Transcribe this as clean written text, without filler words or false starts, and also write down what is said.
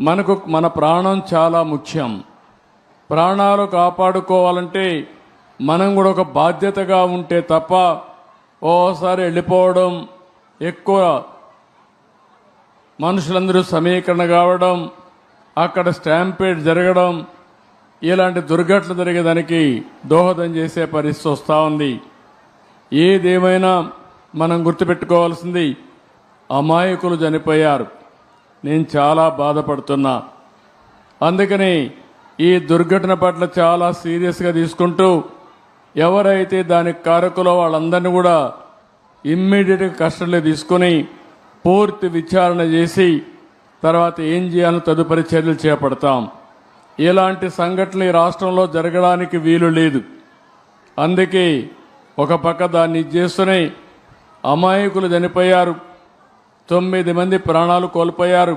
మన ప్రాణం చాలా ముఖ్యం. ప్రాణాలు కాపాడుకోవాలంటే మనం కూడా ఒక బాధ్యతగా ఉంటే తప్ప ఓసారి వెళ్ళిపోవడం, ఎక్కువ మనుషులందరూ సమీకరణ కావడం, అక్కడ స్టాంపేడ్ జరగడం, ఇలాంటి దుర్ఘటనలు జరిగేదానికి దోహదం చేసే పరిస్థితి వస్తూ ఉంది. ఏదేమైనా మనం గుర్తుపెట్టుకోవాల్సింది, అమాయకులు చనిపోయారు. నేను చాలా బాధపడుతున్నా. అందుకని ఈ దుర్ఘటన పట్ల చాలా సీరియస్గా తీసుకుంటూ ఎవరైతే దానికి కారకులో వాళ్ళందరినీ కూడా ఇమ్మీడియట్గా కస్టడీలో తీసుకుని పూర్తి విచారణ చేసి తర్వాత ఏం చేయాలో తదుపరి చర్యలు చేపడతాం. ఇలాంటి సంఘటనలు ఈ రాష్ట్రంలో జరగడానికి వీలు లేదు. అందుకే ఒక పక్క దాన్ని చేస్తూనే అమాయకులు చనిపోయారు, 9 మంది ప్రాణాలు కోల్పోయారు.